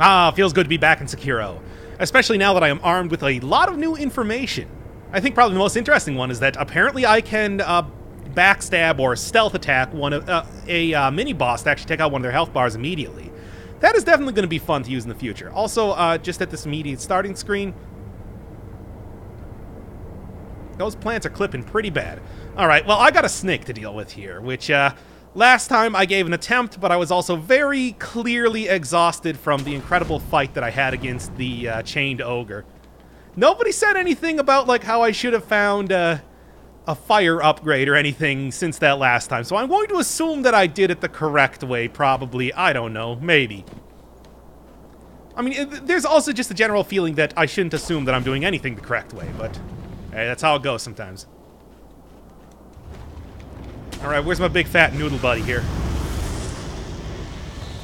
Ah, feels good to be back in Sekiro. Especially now that I am armed with a lot of new information. I think probably the most interesting one is that apparently I can backstab or stealth attack a mini-boss to actually take out one of their health bars immediately. That is definitely going to be fun to use in the future. Also, just at this immediate starting screen, those plants are clipping pretty bad. Alright, well, I got a snake to deal with here, which, last time I gave an attempt, but I was also very clearly exhausted from the incredible fight that I had against the chained ogre. Nobody said anything about, like, how I should have found a fire upgrade or anything since that last time, so I'm going to assume that I did it the correct way, probably. I don't know. Maybe. I mean, there's also just a general feeling that I shouldn't assume that I'm doing anything the correct way, but hey, that's how it goes sometimes. Alright, where's my big fat noodle buddy here?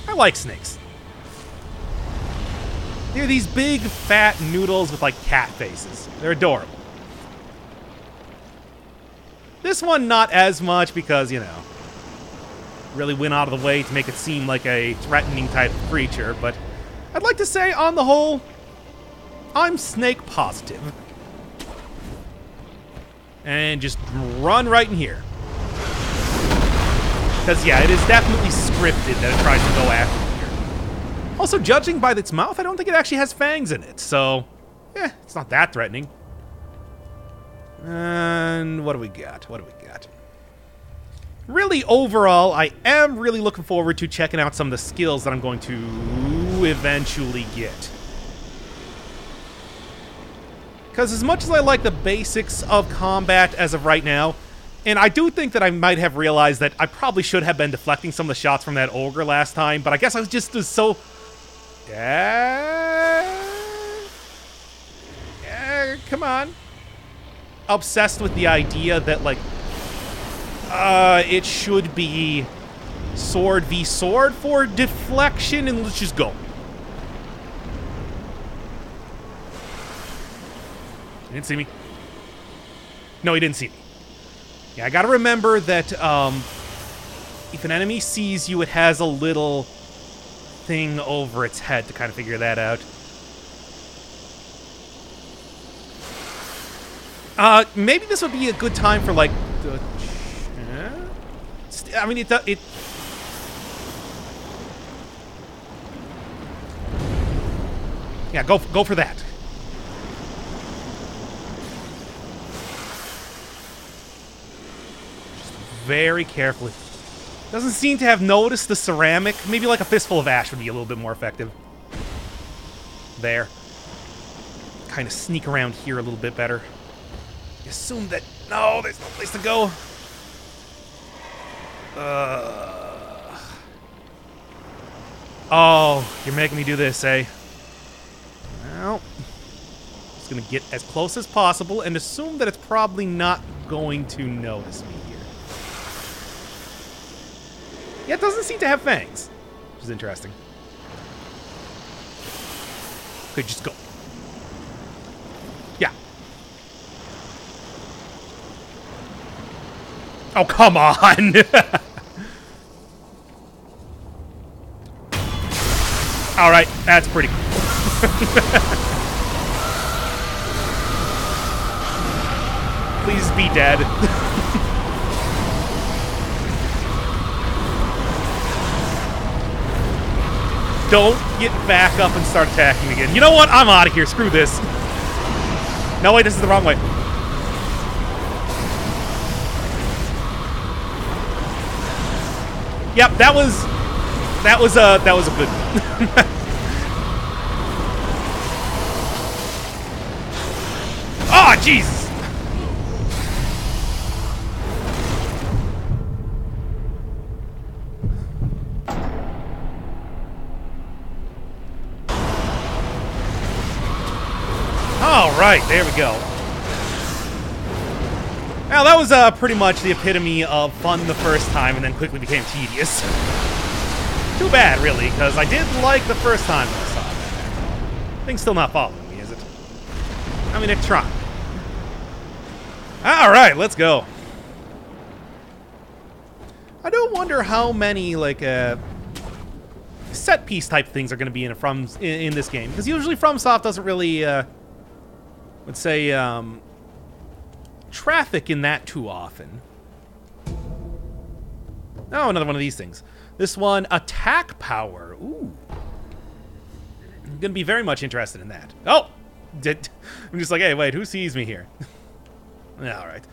I like snakes. They're these big fat noodles with, like, cat faces. They're adorable. This one, not as much because, you know, really went out of the way to make it seem like a threatening type of creature, but I'd like to say, on the whole, I'm snake positive. And just run right in here. Because, yeah, it is definitely scripted that it tries to go after me here. Also, judging by its mouth, I don't think it actually has fangs in it, so, it's not that threatening. And what do we got? What do we got? Really, overall, I am really looking forward to checking out some of the skills that I'm going to eventually get. Because as much as I like the basics of combat as of right now, and I do think that I might have realized that I probably should have been deflecting some of the shots from that ogre last time, but I guess I was just so... come on. Obsessed with the idea that, like, it should be sword v sword for deflection, and let's just go. He didn't see me. No, he didn't see me. Yeah, I gotta remember that, if an enemy sees you, it has a little thing over its head to kind of figure that out. Maybe this would be a good time for, like, I mean, it yeah, go for that. Just very carefully. Doesn't seem to have noticed the ceramic. Maybe like a fistful of ash would be a little bit more effective. There. Kind of sneak around here a little bit better. Assume that... No, there's no place to go. Oh, you're making me do this, eh? Well, just gonna get as close as possible and assume that it's probably not going to notice me here. Yeah, it doesn't seem to have fangs, which is interesting. Okay, just go. Yeah. Oh, come on! Alright, that's pretty cool. Please be dead. Don't get back up and start attacking again. You know what? I'm out of here. Screw this. No, wait, this is the wrong way. Yep, that was a good one. Oh, Jesus! All right, there we go. Now, that was pretty much the epitome of fun the first time and then quickly became tedious. Too bad, really, because I did like the first time that I saw that. Thing's still not following me, is it? I mean, it's trying. Alright, let's go. I do wonder how many, like, set piece type things are going to be in this game, because usually FromSoft doesn't really, let's say, traffic in that too often. Oh, another one of these things. This one, attack power. Ooh. I'm going to be very much interested in that. Oh! I'm just like, hey, wait, who sees me here? All right.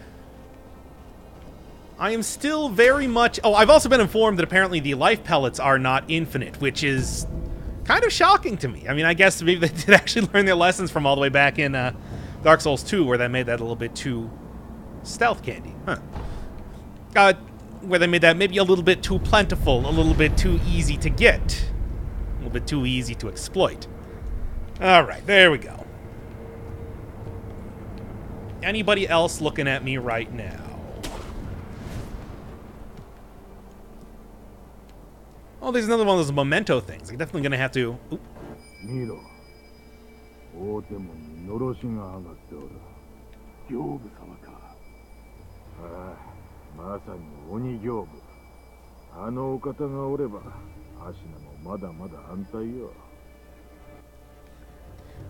I am still very much... Oh, I've also been informed that apparently the life pellets are not infinite, which is kind of shocking to me. I mean, I guess maybe they did actually learn their lessons from all the way back in Dark Souls 2, where they made that a little bit too stealth candy. Huh. Where they made that maybe a little bit too plentiful, a little bit too easy to get, a little bit too easy to exploit. All right, there we go. Anybody else looking at me right now? Oh, there's another one of those memento things. I'm definitely gonna have to. Oop.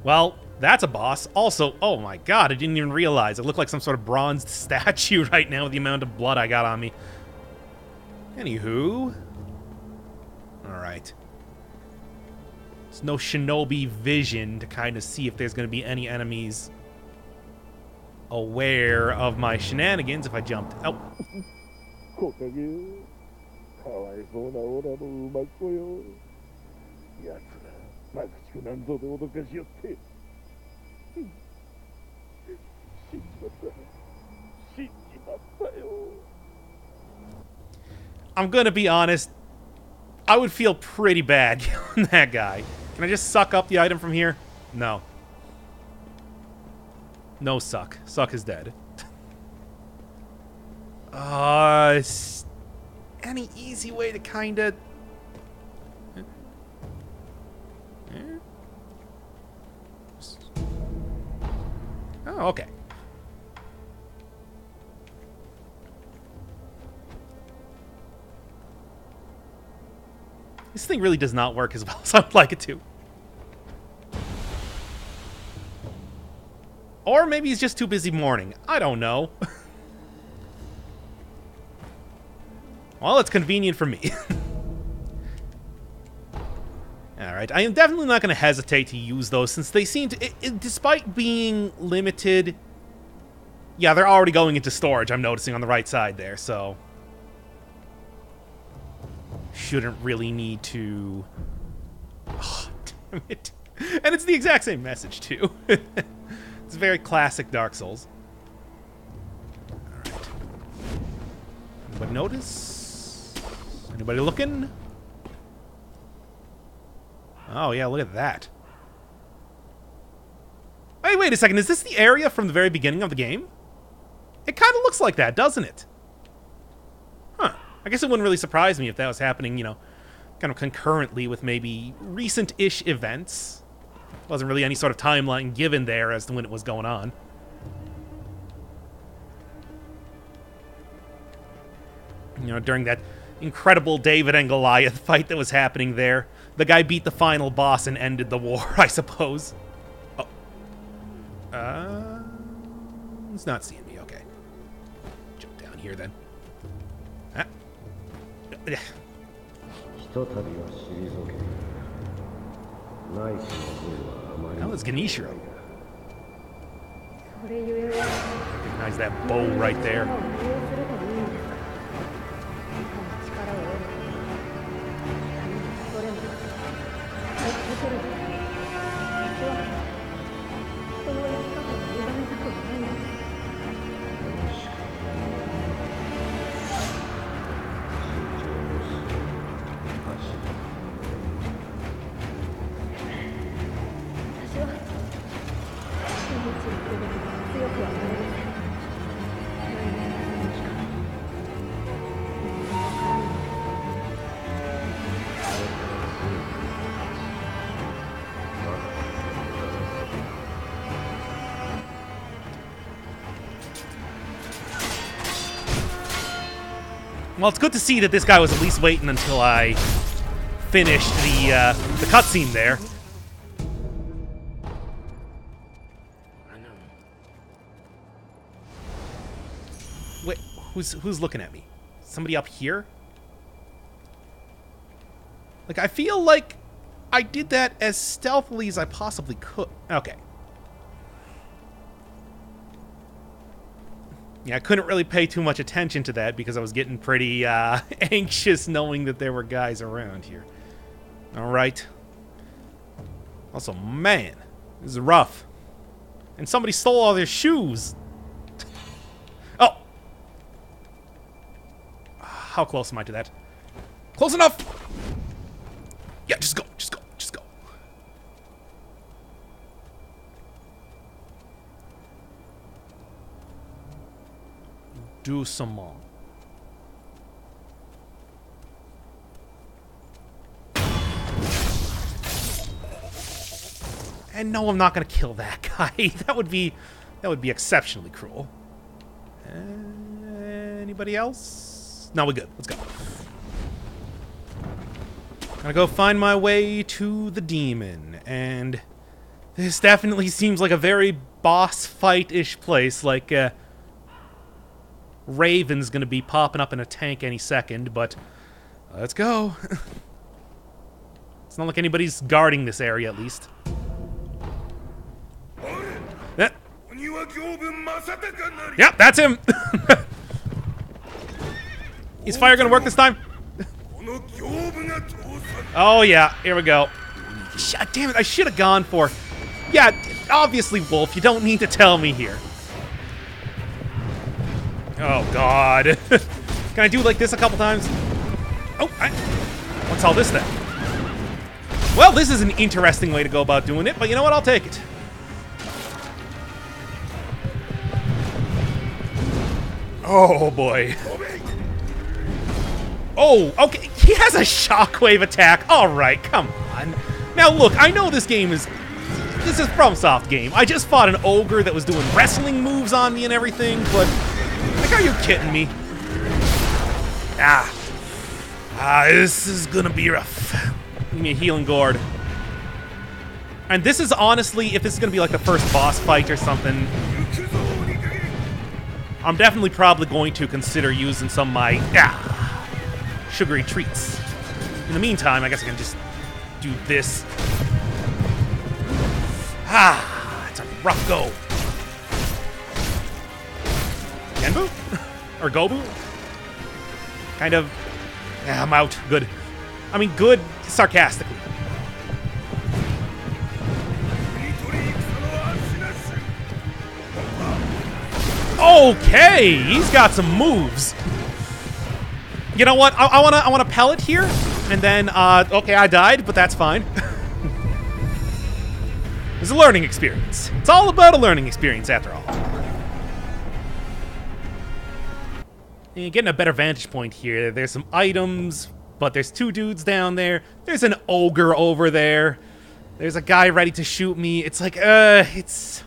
Well, that's a boss. Also, oh my god, I didn't even realize. It looked like some sort of bronzed statue right now with the amount of blood I got on me. Anywho. Alright. There's no shinobi vision to kind of see if there's going to be any enemies aware of my shenanigans if I jumped. Oh. I'm gonna be honest, I would feel pretty bad killing that guy. Can I just suck up the item from here? No. No suck. Suck is dead. Any easy way to kinda... Oh, okay. This thing really does not work as well as I would like it to. Or maybe he's just too busy mourning. I don't know. Well, it's convenient for me. Alright, I am definitely not going to hesitate to use those since they seem to... despite being limited... Yeah, they're already going into storage, I'm noticing on the right side there, so... Shouldn't really need to... Oh, damn it. And it's the exact same message, too. It's very classic Dark Souls. Alright. Anybody notice? Anybody looking? Oh, yeah, look at that. Hey, wait a second. Is this the area from the very beginning of the game? It kind of looks like that, doesn't it? Huh. I guess it wouldn't really surprise me if that was happening, you know, kind of concurrently with maybe recent-ish events. Wasn't really any sort of timeline given there as to when it was going on. You know, during that incredible David and Goliath fight that was happening there. The guy beat the final boss and ended the war, I suppose. Oh. It's not seeing me, okay. Jump down here then. Ah. Oh, it's Ganishiro. Recognize that bow right there. Well, it's good to see that this guy was at least waiting until I finish the cutscene there. Wait, who's looking at me? Somebody up here? Like, I feel like I did that as stealthily as I possibly could. Okay. Yeah, I couldn't really pay too much attention to that because I was getting pretty anxious knowing that there were guys around here. Alright. Also, man, this is rough. And somebody stole all their shoes. Oh! How close am I to that? Close enough! Yeah, just go, just go, just go. Do some more. And no, I'm not gonna kill that guy. That would be exceptionally cruel. Anybody else? No, we're good. Let's go. Gonna go find my way to the demon, and this definitely seems like a very boss fight-ish place. Like, Raven's gonna be popping up in a tank any second, but let's go. It's not like anybody's guarding this area, at least. Yep, that's him. Is fire gonna work this time? Oh yeah, here we go. Damn it, I should have gone for... Yeah, obviously, Wolf, you don't need to tell me here. Oh, God. Can I do like this a couple times? Oh, what's all this then? Well, this is an interesting way to go about doing it, but you know what? I'll take it. Oh, boy. Oh, okay. He has a shockwave attack. All right, come on. Now, look, I know this game is... This is FromSoft game. I just fought an ogre that was doing wrestling moves on me and everything, but... Like, are you kidding me? This is gonna be rough. Give me a healing gourd. And this is honestly, if this is gonna be like the first boss fight or something... I'm definitely probably going to consider using some of my sugary treats. In the meantime, I guess I can just do this. It's a rough go. Genbu? Or Gobu? Kind of. Yeah, I'm out. Good. I mean, good sarcastically. Okay, he's got some moves. You know what? I wanna pellet here, and then okay, I died, but that's fine. It's a learning experience. It's all about a learning experience, after all. And you're getting a better vantage point here. There's some items, but there's two dudes down there. There's an ogre over there. There's a guy ready to shoot me. It's like, it's...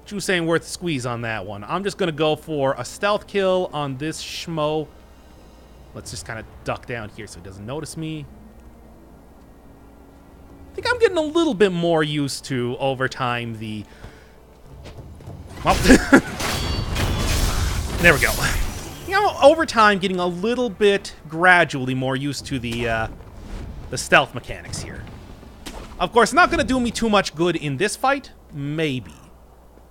Juice ain't worth the squeeze on that one. I'm just gonna go for a stealth kill on this schmo. Let's just kind of duck down here so he doesn't notice me. I think I'm getting a little bit more used to, over time, the... Well, there we go. You know, over time, getting a little bit gradually more used to the stealth mechanics here. Of course, not gonna do me too much good in this fight. Maybe.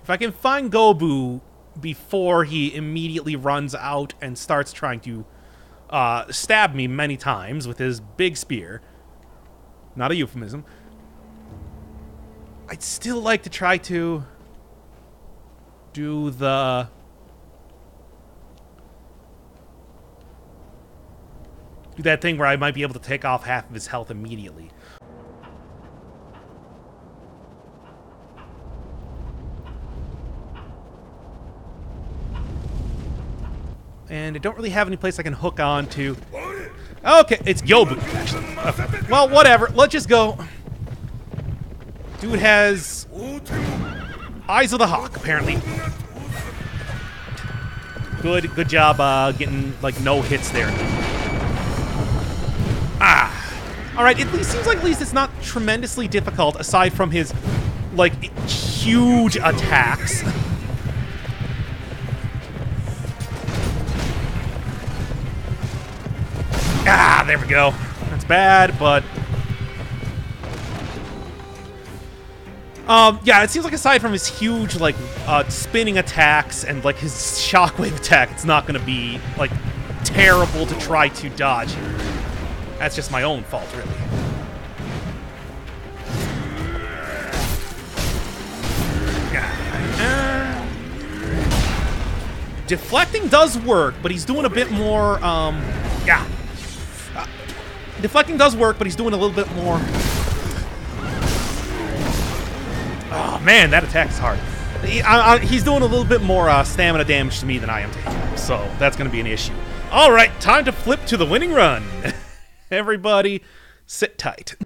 If I can find Gobu before he immediately runs out and starts trying to stab me many times with his big spear. Not a euphemism. I'd still like to try to do the... Do that thing where I might be able to take off half of his health immediately. And I don't really have any place I can hook on to. Okay, it's Yobu, actually. Okay. Well, whatever. Let's just go. Dude has eyes of the hawk, apparently. Good job getting, like, no hits there. Alright, it seems like at least it's not tremendously difficult aside from his, like, huge attacks. Ah, there we go. That's bad, but... yeah, it seems like aside from his huge, like, spinning attacks and, like, his shockwave attack, it's not gonna be, like, terrible to try to dodge here. That's just my own fault, really. Deflecting does work, but he's doing a bit more, yeah. Deflecting does work, but he's doing a little bit more... Oh, man, that attack is hard. He's doing a little bit more stamina damage to me than I am to him, so that's going to be an issue. All right, time to flip to the winning run. Everybody, sit tight.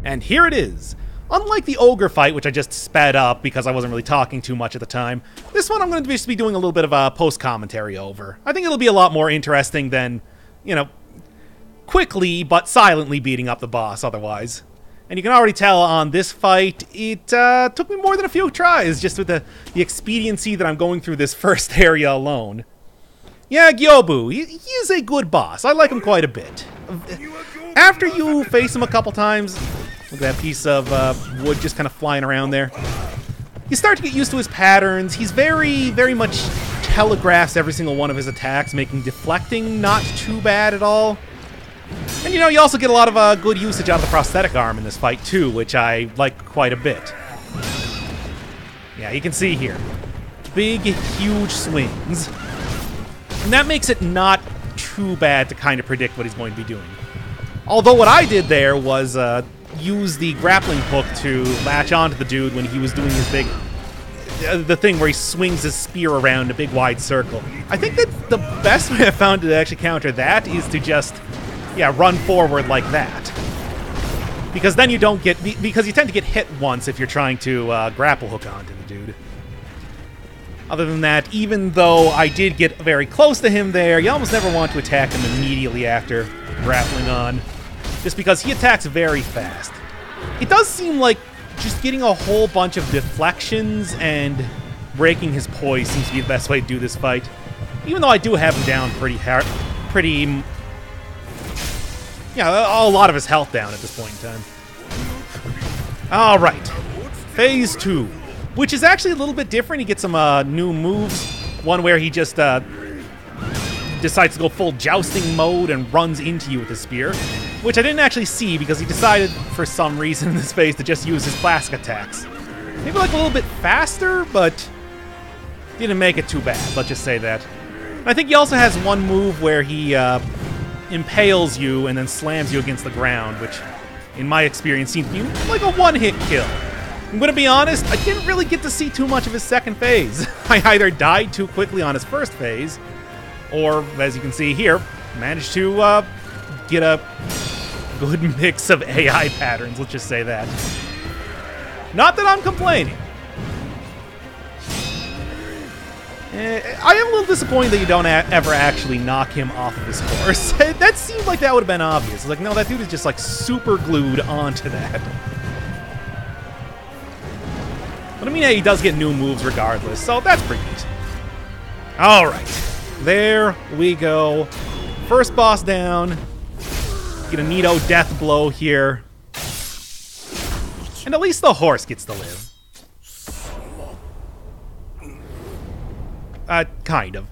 And here it is. Unlike the ogre fight, which I just sped up because I wasn't really talking too much at the time, this one I'm going to just be doing a little bit of a post-commentary over. I think it'll be a lot more interesting than, you know, quickly but silently beating up the boss otherwise. And you can already tell on this fight, it took me more than a few tries, just with the expediency that I'm going through this first area alone. Yeah, Gyobu, he is a good boss. I like him quite a bit. After you face him a couple times, look at that piece of wood just kind of flying around there. You start to get used to his patterns. He's very much telegraphs every single one of his attacks, making deflecting not too bad at all. And, you know, you also get a lot of good usage out of the prosthetic arm in this fight, too, which I like quite a bit. Yeah, you can see here. Big, huge swings. And that makes it not too bad to kind of predict what he's going to be doing. Although what I did there was use the grappling hook to latch onto the dude when he was doing his big... the thing where he swings his spear around in a big wide circle. I think that the best way I found to actually counter that is to just... yeah, run forward like that. Because then you don't get... because you tend to get hit once if you're trying to grapple hook onto the dude. Other than that, even though I did get very close to him there, you almost never want to attack him immediately after grappling on. Just because he attacks very fast. It does seem like just getting a whole bunch of deflections and breaking his poise seems to be the best way to do this fight. Even though I do have him down pretty hard... yeah, a lot of his health down at this point in time. Alright. Phase 2. Which is actually a little bit different. He gets some new moves. One where he just decides to go full jousting mode and runs into you with his spear. Which I didn't actually see because he decided, for some reason in this phase, to just use his classic attacks. Maybe like a little bit faster, but didn't make it too bad. Let's just say that. And I think he also has one move where he... impales you and then slams you against the ground, which, in my experience, seems to be like a one-hit kill. I'm gonna be honest, I didn't really get to see too much of his second phase. I either died too quickly on his first phase, or, as you can see here, managed to get a good mix of AI patterns, let's just say that. Not that I'm complaining. I am a little disappointed that you don't ever actually knock him off of his horse. That seemed like that would have been obvious. It's like, no, that dude is just like super glued onto that. But I mean, yeah, he does get new moves regardless, so that's pretty neat. Alright, there we go. First boss down. Get a neato death blow here. And at least the horse gets to live. Kind of.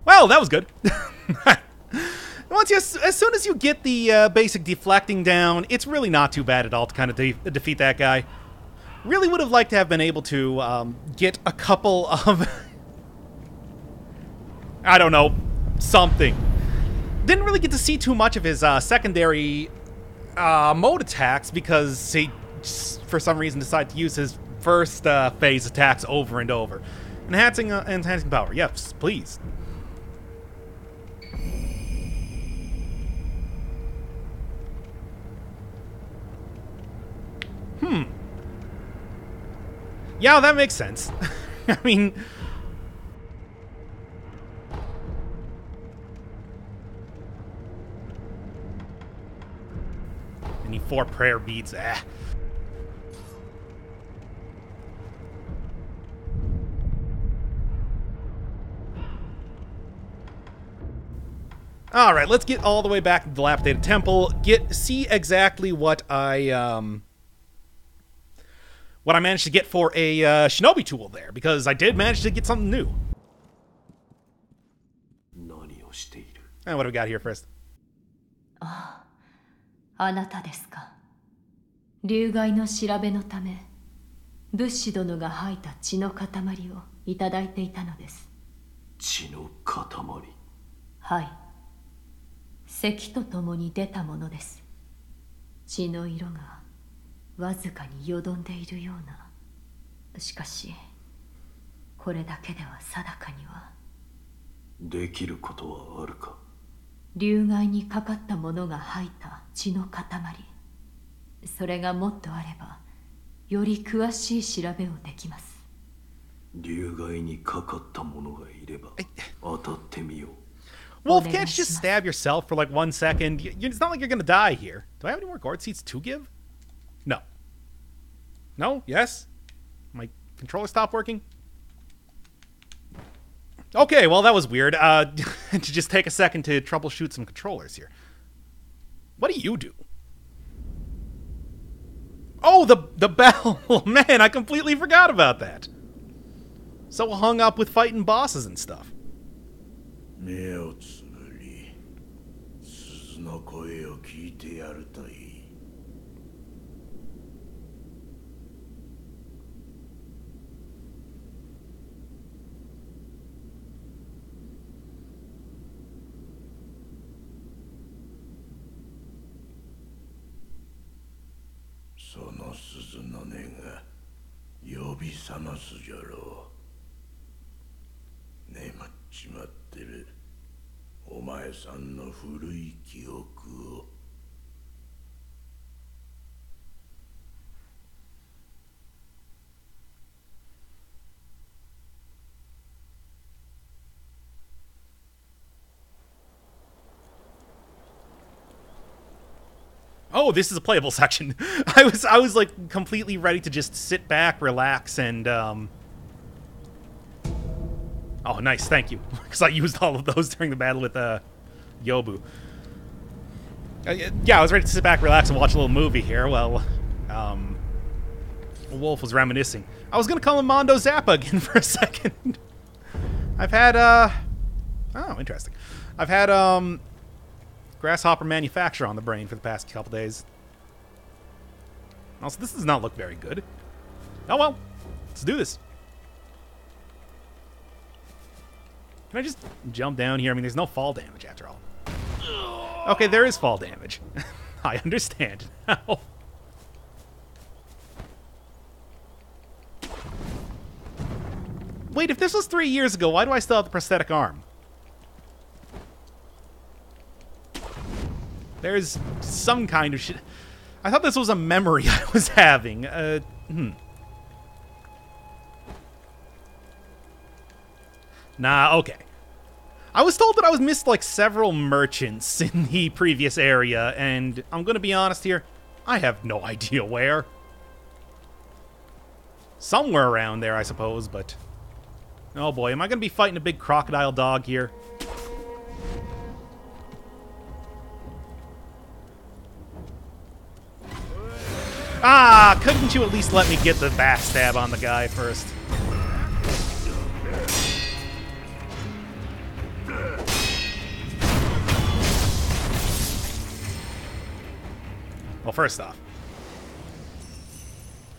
Well, that was good. As soon as you get the basic deflecting down, it's really not too bad at all to kind of defeat that guy. Really would have liked to have been able to get a couple of... I don't know, something. Didn't really get to see too much of his secondary mode attacks because he, for some reason, decided to use his first phase attacks over and over. Enhancing power, yes, please. Yeah, that makes sense. I mean... I need 4 prayer beads. Ah. All right, let's get all the way back to the dilapidated temple. See exactly what I managed to get for a shinobi tool there, because I did manage to get something new. And what do we got here first? あなたですか。流害の調べのため、仏師殿が吐いた血の塊をいただいていたのです。血の塊。はい。咳とともに出たものです。血の色がわずかによどんでいるような。しかしこれだけでは定かには。できることはあるか。流害にかかったものが吐いた血の塊、それがもっとあればより詳しい調べをできます。流害にかかったものがいれば当たってみよう。Wolf, can't you just stab yourself for like 1 second? It's not like you're gonna die here. Do I have any more gourd seeds to give? No. No? Yes? My controller stopped working? Okay, well that was weird. To just take a second to troubleshoot some controllers here. What do you do? Oh, the bell! Man, I completely forgot about that. So hung up with fighting bosses and stuff. 目をつぶり、鈴の声を聞いてやるといい。その鈴の音が呼び覚ますじゃろう。眠っちまってるお前さんの古い記憶を。Oh, this is a playable section. I was like completely ready to just sit back, relax, and oh, nice, thank you, because I used all of those during the battle with Yobu. Yeah, I was ready to sit back, relax, and watch a little movie here. Well, Wolf was reminiscing. I was gonna call him Mondo Zappa again for a second. I've had oh, interesting. I've had Grasshopper Manufacturer on the brain for the past couple days. Also, this does not look very good. Oh well, let's do this. Can I just jump down here? I mean, there's no fall damage after all. Okay, there is fall damage. I understand now. Wait, if this was 3 years ago, why do I still have the prosthetic arm? There's some kind of shit. I thought this was a memory I was having. Nah, okay. I was told that I was missed like several merchants in the previous area, and I'm gonna be honest here, I have no idea where. Somewhere around there, I suppose, but... Oh boy, am I gonna be fighting a big crocodile dog here? Ah, couldn't you at least let me get the backstab on the guy first? Well, first off,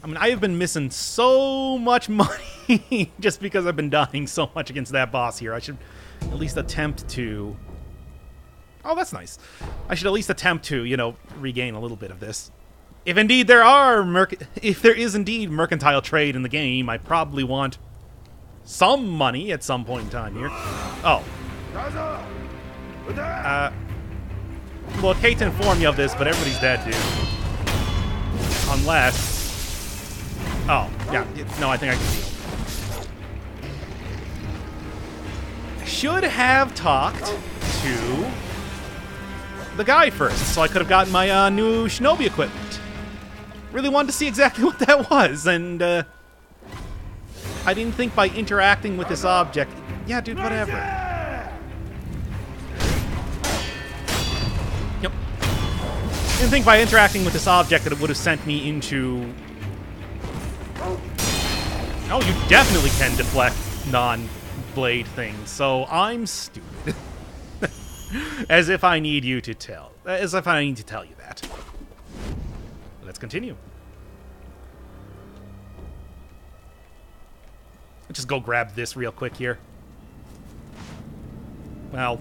I mean, I have been missing so much money just because I've been dying so much against that boss here. I should at least attempt to... Oh, that's nice. I should at least attempt to, you know, regain a little bit of this. If indeed there are if there is indeed mercantile trade in the game, I probably want some money at some point in time here. Oh. Look, hate to inform you of this, but everybody's dead, dude. Unless... Oh, yeah. No, I think I can deal. Should have talked to the guy first, so I could have gotten my new shinobi equipment. Really wanted to see exactly what that was, and I didn't think by interacting with this object... Yeah, dude, whatever. Yep. Didn't think by interacting with this object that it would have sent me into... Oh, you definitely can deflect non-blade things, so I'm stupid. As if I need you to tell. As if I need to tell you that. Let's continue. Let's just go grab this real quick here. Well,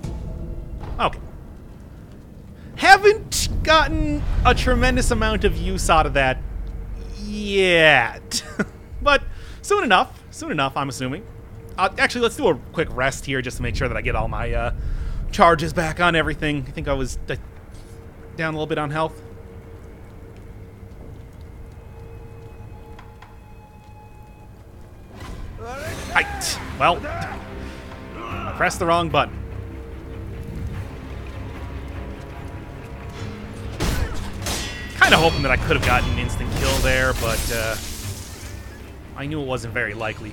okay. Haven't gotten a tremendous amount of use out of that yet. But soon enough, I'm assuming. Actually, let's do a quick rest here just to make sure that I get all my charges back on everything. I think I was down a little bit on health. Right. Well, press the wrong button. Kind of hoping that I could have gotten an instant kill there, but I knew it wasn't very likely.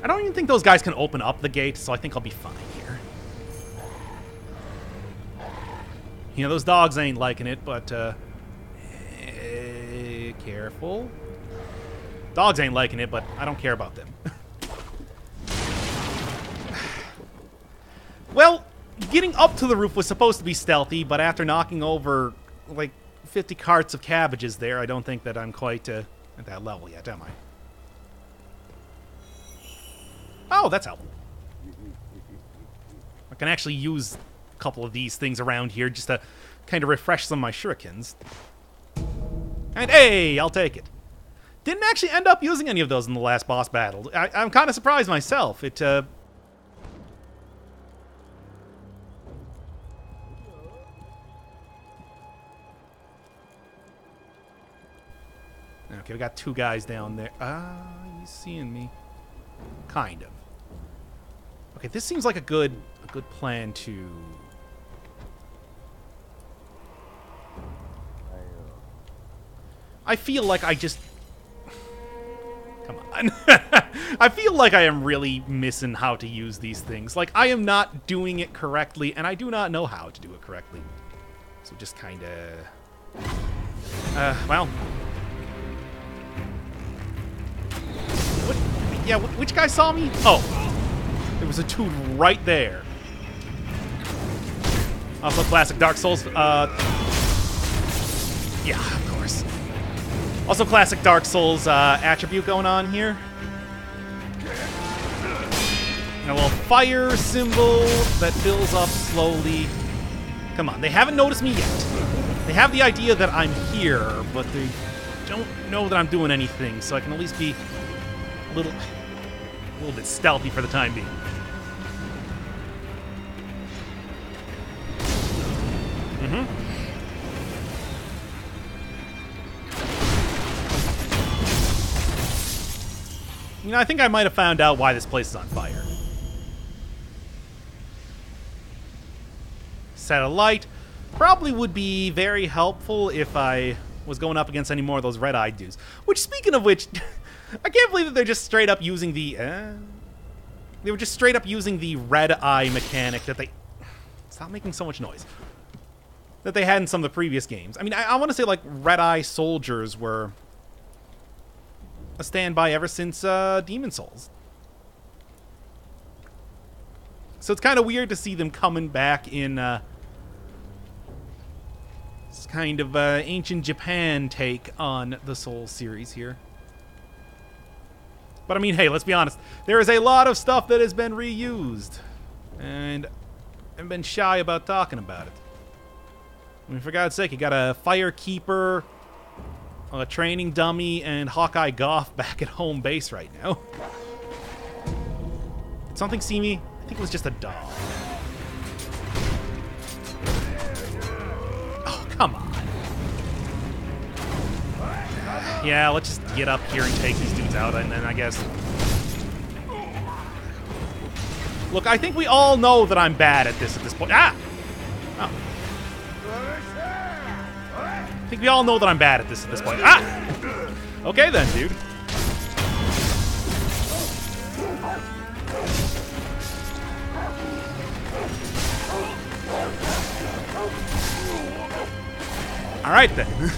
I don't even think those guys can open up the gate, so I think I'll be fine here. You know, those dogs ain't liking it, but careful. Dogs ain't liking it, but I don't care about them. Well, getting up to the roof was supposed to be stealthy, but after knocking over, like, 50 carts of cabbages there, I don't think that I'm quite at that level yet, am I? Oh, that's helpful. I can actually use a couple of these things around here just to kind of refresh some of my shurikens. And hey, I'll take it. Didn't actually end up using any of those in the last boss battle. I'm kind of surprised myself. It, Okay, we got two guys down there. He's seeing me. Kind of. Okay, this seems like a good plan to... I feel like I just... Come on. I feel like I am really missing how to use these things. Like, I am not doing it correctly, and I do not know how to do it correctly. So just kind of... well... Yeah, which guy saw me? Oh, there was a dude right there. Also, classic Dark Souls. Yeah, of course. Also, classic Dark Souls attribute going on here. And a little fire symbol that fills up slowly. Come on, they haven't noticed me yet. They have the idea that I'm here, but they don't know that I'm doing anything, so I can at least be a little bit stealthy for the time being. You know, I think I might have found out why this place is on fire. Set a light. Probably would be very helpful if I was going up against any more of those red-eyed dudes. Which, speaking of which... I can't believe that they're just straight up using the... they were just straight up using the red eye mechanic that they... Stop making so much noise. That they had in some of the previous games. I mean, I want to say, like, red eye soldiers were a standby ever since Demon Souls. So it's kind of weird to see them coming back in this kind of ancient Japan take on the Souls series here. But I mean, hey, let's be honest. There is a lot of stuff that has been reused. And I've been shy about talking about it. I mean, for God's sake, you got a Firekeeper, a training dummy, and Hawkeye Goth back at home base right now. Did something see me? I think it was just a dog. Oh, come on. Yeah, let's just get up here and take these dudes out, and then I guess... Look, I think we all know that I'm bad at this point. Ah! Oh. I think we all know that I'm bad at this point. Ah! Okay then, dude. All right then.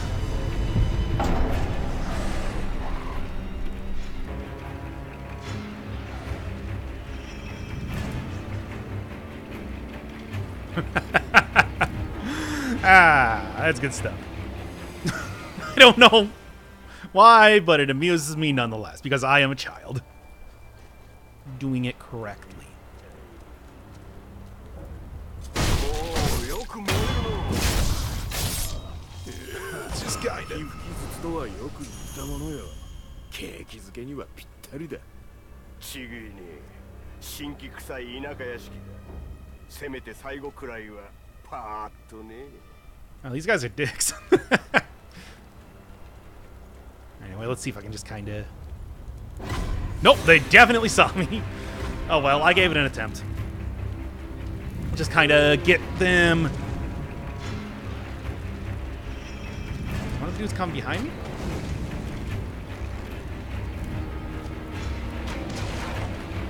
Ah, that's good stuff. I don't know why, but it amuses me nonetheless, because I am a child. Doing it correctly. It's just kinda... とはよく言ったものよ。景気づけにはぴったりだ。ちぐいね。新規臭い田舎屋敷だ。せめて最後くらいはパーッとね。 Oh, these guys are dicks. Anyway, let's see if I can just kind of... Nope, they definitely saw me. Oh well, I gave it an attempt. Just kind of get them... One of the dudes come behind me?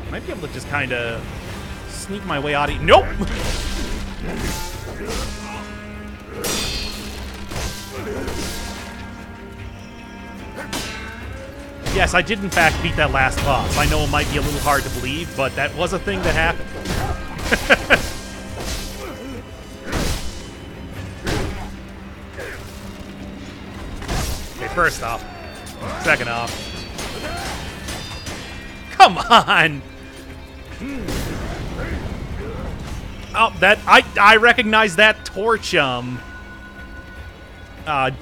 Might be able to just kind of sneak my way out of... Nope! Yes, I did in fact beat that last boss. I know it might be a little hard to believe, but that was a thing that happened. Okay, first off. Second off. Come on! Oh, that I recognize that torch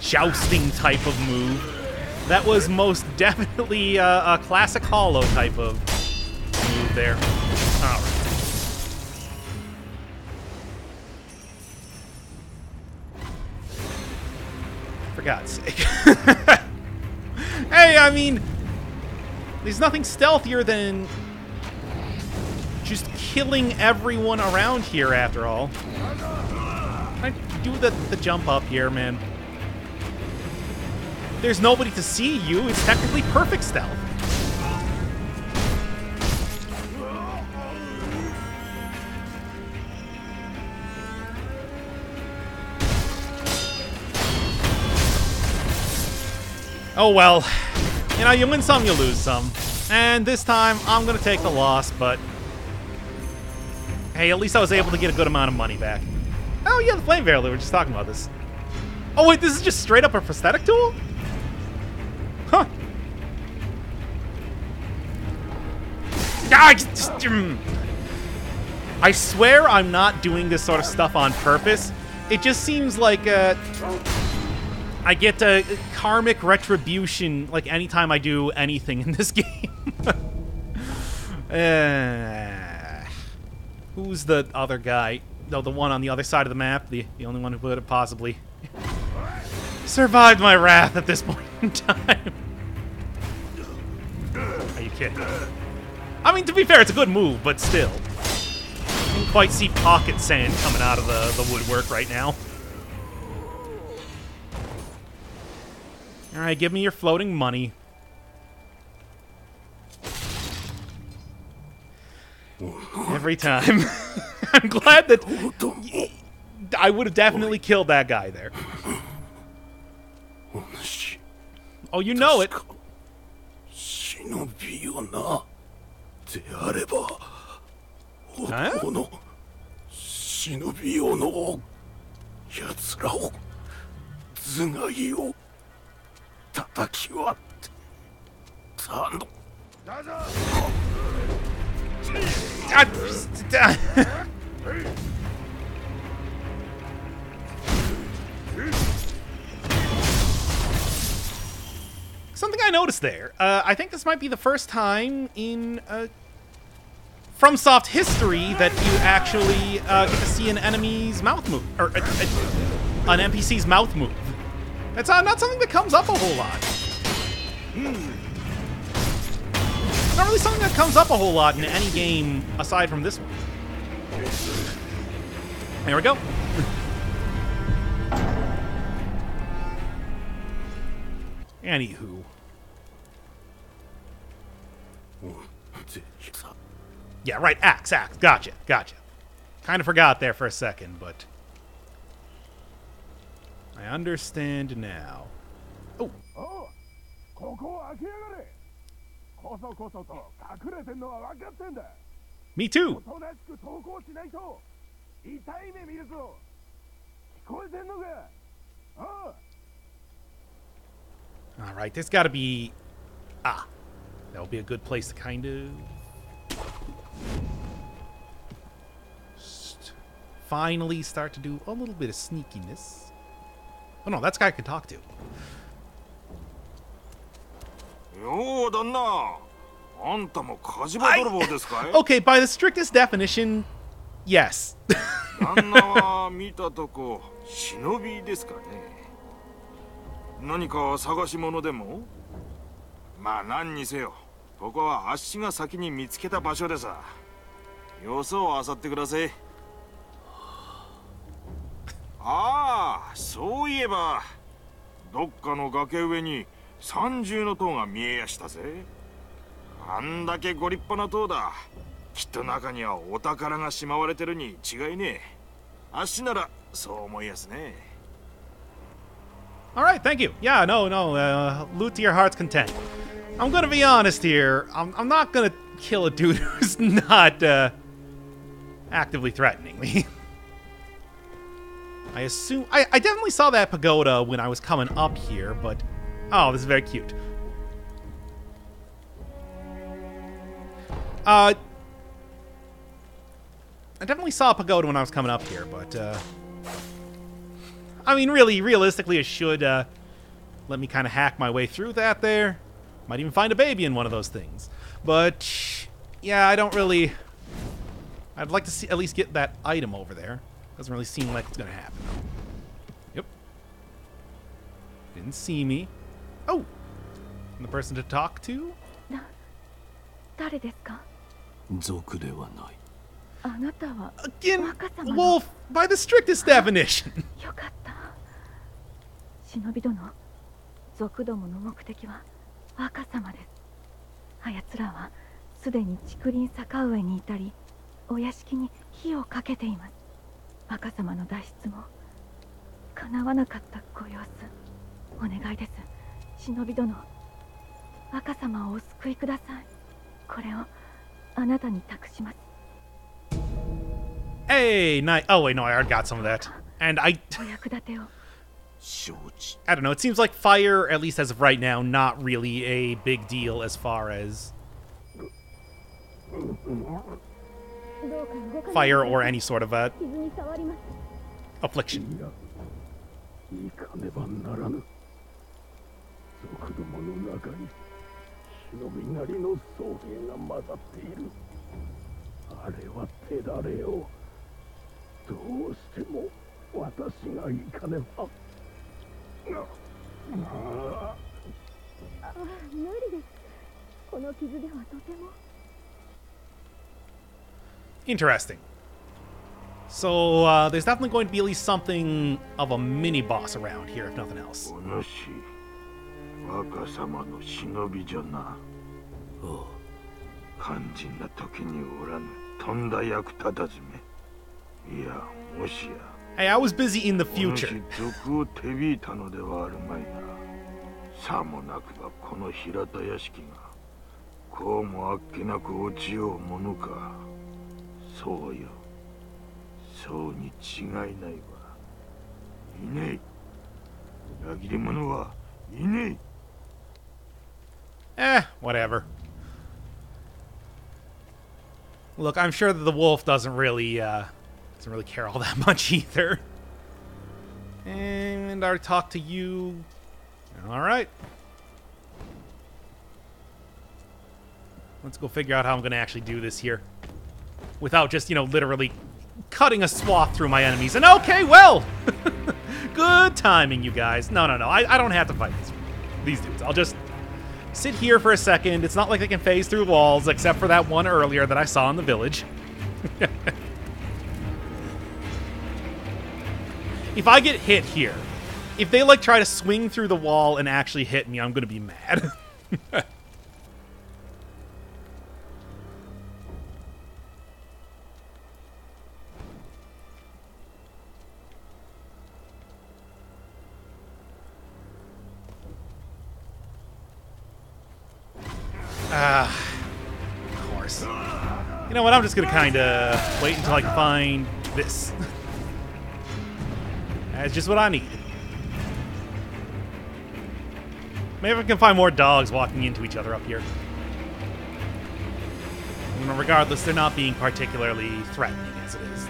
jousting type of move. That was most definitely a classic Hollow type of move there. All right. For God's sake. Hey, I mean, there's nothing stealthier than just killing everyone around here, after all. I do the jump up here, man. There's nobody to see you. It's technically perfect stealth. Oh well. You know, you win some, you lose some. And this time, I'm gonna take the loss, but... Hey, at least I was able to get a good amount of money back. Oh yeah, the flame barrel, we were just talking about this. Oh wait, this is just straight up a prosthetic tool? Huh. I swear I'm not doing this sort of stuff on purpose. It just seems like I get karmic retribution like anytime I do anything in this game. Who's the other guy? No, the one on the other side of the map. The only one who would have possibly survived my wrath at this point in time. Are you kidding? I mean, to be fair, it's a good move, but still. You can quite see pocket sand coming out of the woodwork right now. Alright, give me your floating money. Every time. I'm glad that... I would have definitely killed that guy there. Oh, you know it. Something I noticed there. I think this might be the first time in FromSoft history that you actually get to see an enemy's mouth move, or an NPC's mouth move. That's not something that comes up a whole lot. Not really something that comes up a whole lot in any game aside from this one. There we go. Anywho. Yeah, right, axe. Gotcha. Kind of forgot there for a second, but I understand now. Oh. Me too. All right, there's got to be... Ah, that would be a good place to kind of... finally start to do a little bit of sneakiness. Oh no, that's the guy I can talk to. Okay, by the strictest definition, yes. 旦那は見たとこ忍びですかね。何か探し物でも？まあ何にせよ、ここはあっしが先に見つけた場所でさ。よそを漁ってください。ああ、そういえばどっかの崖上に三重の塔が見えやしたぜ。あんだけご立派な塔だ。きっと中にはお宝がしまわれてるに違いねえ。あっしならそう思いやすね。All right, thank you. Yeah, no, loot to your heart's content. I'm gonna be honest here. I'm not gonna kill a dude who's not actively threatening me. I assume... I definitely saw that pagoda when I was coming up here, but... Oh, this is very cute. I definitely saw a pagoda when I was coming up here, but... I mean, really, realistically, it should let me kind of hack my way through that there. Might even find a baby in one of those things. But, yeah, I don't really... I'd like to see at least get that item over there. Doesn't really seem like it's gonna happen. Yep. Didn't see me. Oh! And the person to talk to? Again, wolf, by the strictest definition. 忍び殿、族どもの目的は若様です。あやつらはすでに竹林坂上にいたり、お屋敷に火をかけています。若様の脱出も叶わなかったご様子。お願いです、忍び殿。若様をお救いください。これをあなたに託します。 Hey, nice. Oh wait, no, I already got some of that. And I don't know, it seems like fire, at least as of right now, not really a big deal as far as fire or any sort of a affliction. Interesting. So, there's definitely going to be at least something of a mini-boss around here, if nothing else. Hey, I was busy in the future. Whatever. Look, I'm sure that the wolf doesn't really care all that much either. And I already talked to you. All right. Let's go figure out how I'm going to actually do this here. Without just, literally cutting a swath through my enemies. And okay, well! Good timing, you guys. No. I don't have to fight these dudes. I'll just sit here for a second. It's not like they can phase through walls, except for that one earlier that I saw in the village. If I get hit here, if they, like, try to swing through the wall and actually hit me, I'm gonna be mad. Of course. You know what? I'm just gonna kind of wait until I can find this. That's just what I need. Maybe I can find more dogs walking into each other up here. Regardless, they're not being particularly threatening as it is.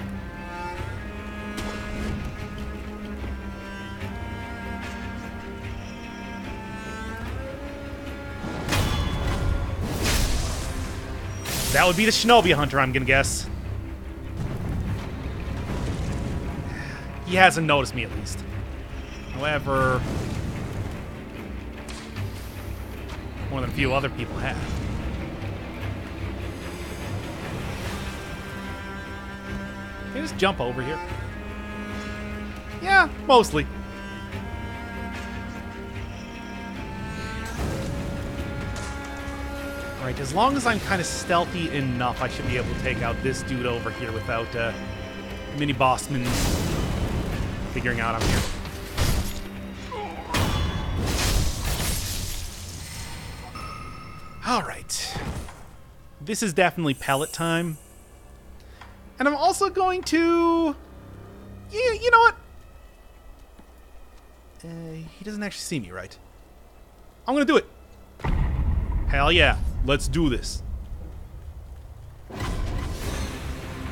That would be the Shinobi Hunter, I'm gonna guess. He hasn't noticed me, at least. However, more than a few other people have. Can I just jump over here? Yeah, mostly. Alright, as long as I'm kind of stealthy enough, I should be able to take out this dude over here without mini-bossman figuring out I'm here. Alright. This is definitely pellet time. And I'm also going to... Yeah, you know what? He doesn't actually see me, right? I'm gonna do it. Hell yeah. Let's do this.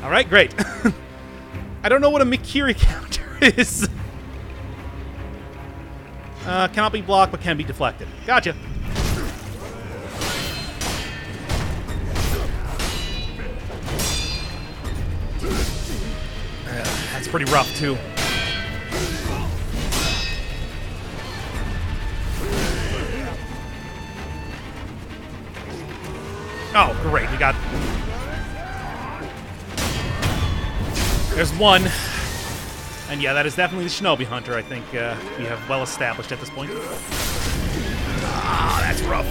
Alright, great. I don't know what a Mikiri counter is. Cannot be blocked, but can be deflected. Gotcha. That's pretty rough, too. Oh, great. We got... There's one. And yeah, that is definitely the Shinobi Hunter, I think we have well established at this point. Ah, that's rough.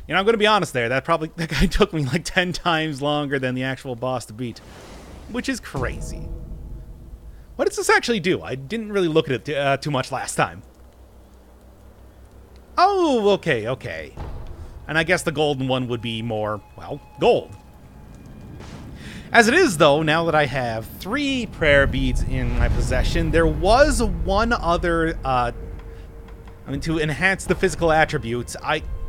You know, I'm going to be honest there. That guy took me like 10 times longer than the actual boss to beat. Which is crazy. What does this actually do? I didn't really look at it too much last time. Oh, okay, okay. And I guess the golden one would be more, well, gold. As it is, though, now that I have 3 prayer beads in my possession, there was one other, to enhance the physical attributes,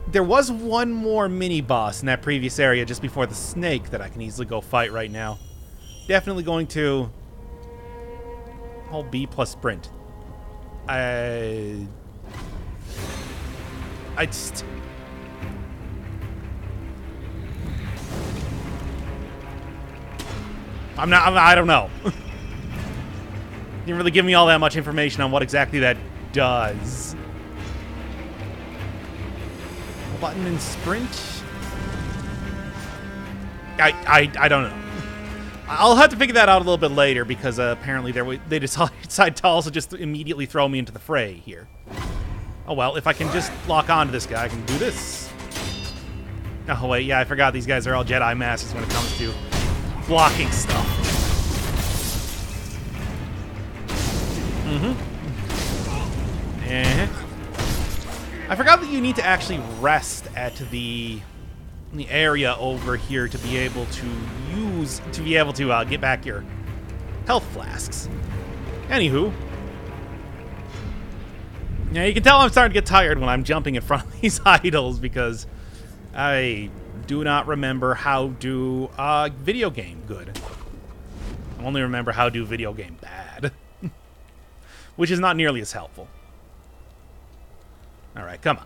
there was one more mini-boss in that previous area just before the snake that I can easily go fight right now. Definitely going to... hold B plus sprint. I just... I don't know. Didn't really give me all that much information on what exactly that does. Button and sprint? I don't know. I'll have to figure that out a little bit later because apparently they decided to also just immediately throw me into the fray here. Oh well, if I can just lock onto this guy, I can do this. Oh wait, yeah, I forgot these guys are all Jedi Masters when it comes to blocking stuff. I forgot that you need to actually rest at the area over here to be able to get back your health flasks. Anywho, Yeah, you can tell I'm starting to get tired when I'm jumping in front of these idols because I do not remember how to video game good. I only remember how to do video game bad, which is not nearly as helpful. All right, come on.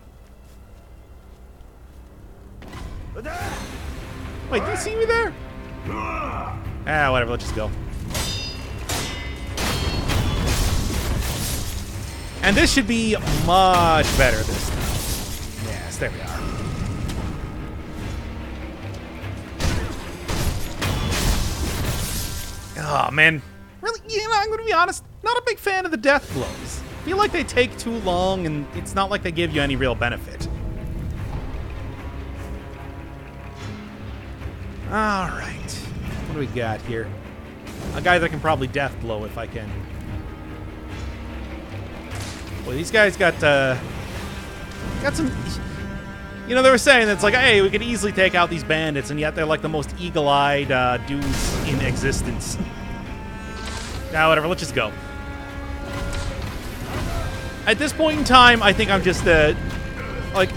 Wait, do you see me there? Ah, whatever, let's just go. And this should be much better this time. Yes, there we are. Oh, man. Really, you know, I'm going to be honest, not a big fan of the death blows. I feel like they take too long, and it's not like they give you any real benefit. All right. What do we got here? A guy that can probably death blow if I can. Well, these guys got some... You know, they were saying that it's like, hey, we could easily take out these bandits, and yet they're like the most eagle-eyed dudes in existence. Now, whatever, let's just go. At this point in time, I think I'm just, like,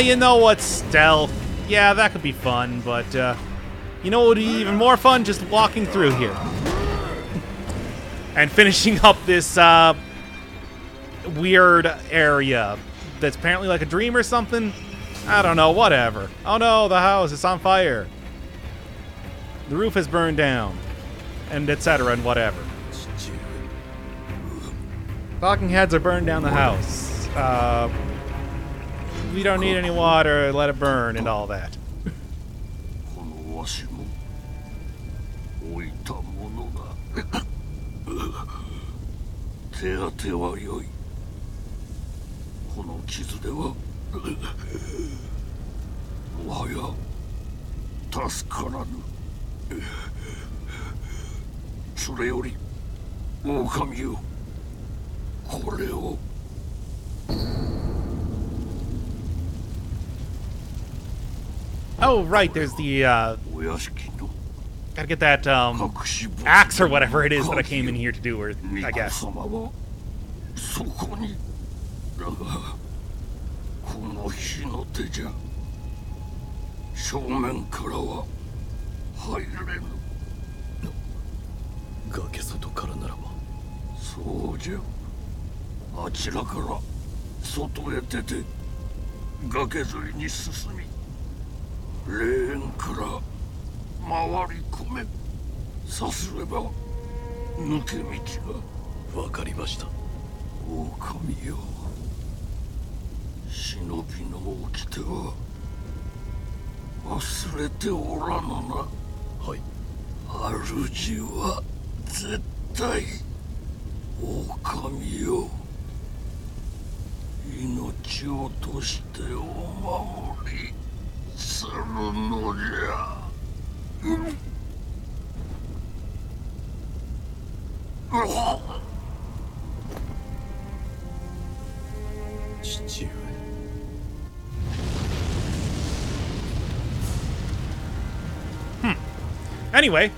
you know what, stealth. Yeah, that could be fun, but, you know what would be even more fun? Just walking through here. And finishing up this, weird area that's apparently like a dream or something. I don't know, whatever. Oh no, the house is on fire. The roof has burned down. And etc. and whatever. Talking heads are burned down the house. We don't need any water, let it burn and all that. Oh, right, there's the, gotta get that, axe or whatever it is that I came in here to do, or, I guess. Anyway.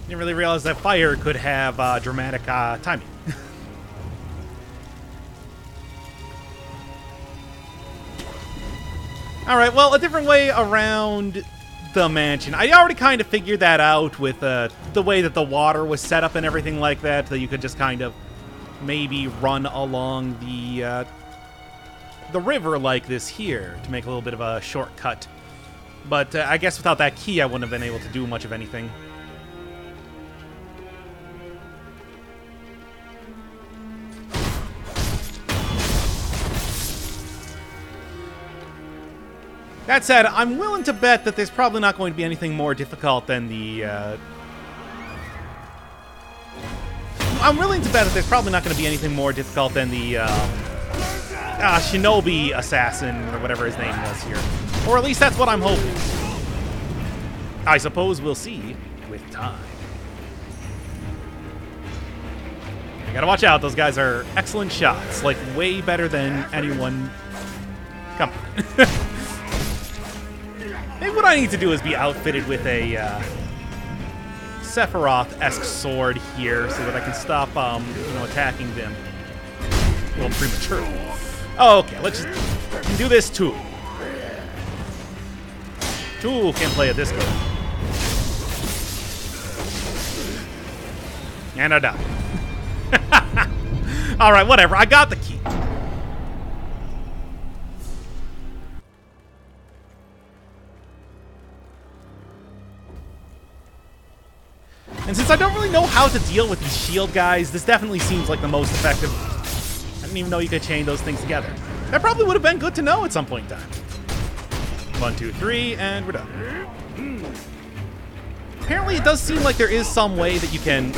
Didn't really realize that fire could have dramatic timing. Alright, well, a different way around the mansion. I already kind of figured that out with the way that the water was set up and everything like that, that you could just kind of maybe run along the river like this here to make a little bit of a shortcut. But I guess without that key, I wouldn't have been able to do much of anything. That said, I'm willing to bet that there's probably not going to be anything more difficult than the, I'm willing to bet that there's probably not going to be anything more difficult than the, Shinobi assassin, or whatever his name was here. Or at least that's what I'm hoping. I suppose we'll see with time. You gotta watch out, those guys are excellent shots. Like, way better than anyone... Come on. Maybe what I need to do is be outfitted with a, Sephiroth-esque sword here so that I can stop, attacking them a little prematurely. Oh, okay, let's just do this too. Ooh, can't play it this good. And I died. Alright, whatever. I got the key. And since I don't really know how to deal with these shield guys, this definitely seems like the most effective. I didn't even know you could chain those things together. That probably would have been good to know at some point in time. 1, 2, 3, and we're done. Apparently it does seem like there is some way that you can...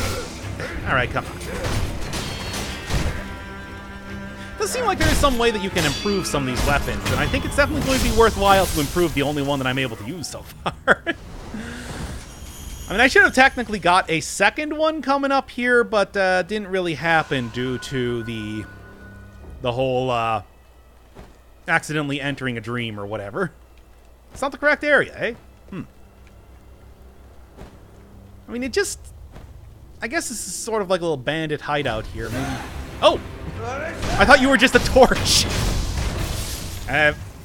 Alright, come on. It does seem like there is some way that you can improve some of these weapons, and I think it's definitely going to be worthwhile to improve the only one that I'm able to use so far. I mean, I should have technically got a second one coming up here, but didn't really happen due to the whole accidentally entering a dream or whatever. It's not the correct area, eh? I mean, it just... I guess this is sort of like a little bandit hideout here, maybe... Oh! I thought you were just a torch!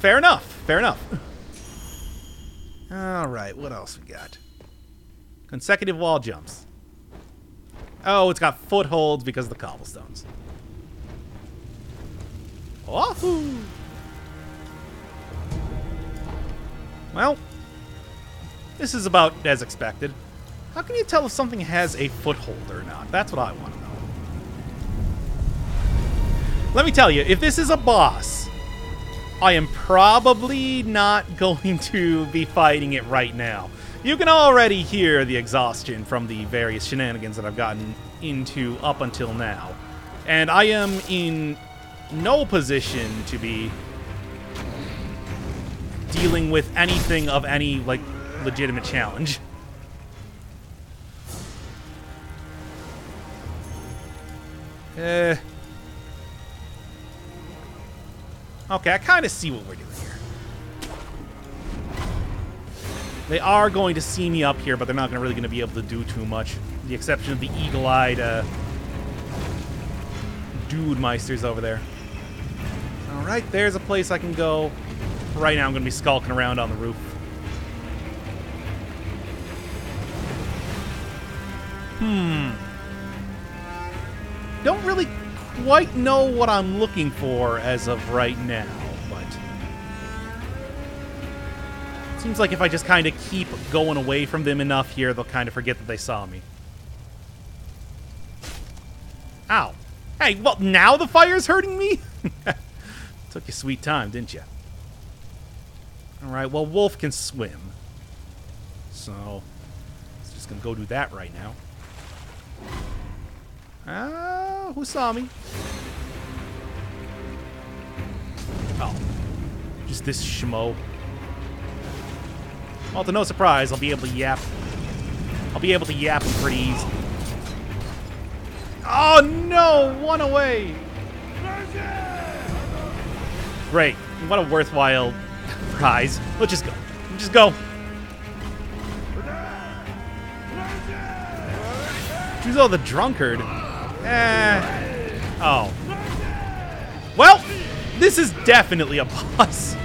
Fair enough. Fair enough. Alright, what else we got? Consecutive wall jumps. Oh, it's got footholds because of the cobblestones. Wahoo! Well, this is about as expected. How can you tell if something has a foothold or not? That's what I want to know. Let me tell you, if this is a boss, I am probably not going to be fighting it right now. You can already hear the exhaustion from the various shenanigans that I've gotten into up until now. And I am in no position to be dealing with anything of any, like, legitimate challenge. Okay, I kind of see what we're doing here. They are going to see me up here, but they're not really going to be able to do too much. With the exception of the eagle-eyed dude meisters over there. Alright, there's a place I can go. Right now I'm going to be skulking around on the roof. Don't really quite know what I'm looking for as of right now, but... Seems like if I just kind of keep going away from them enough here, they'll kind of forget that they saw me. Ow. Hey, well, now the fire's hurting me? Took you sweet time, didn't you? Alright, well, Wolf can swim. So, it's just gonna go do that right now. Who saw me? Oh. Just this schmo. Well, to no surprise, I'll be able to yap. I'll be able to yap him pretty easy. Oh, no! One away! Great. What a worthwhile prize. Let's just go. Let's just go. Choose all the drunkard. Oh. Well, this is definitely a boss.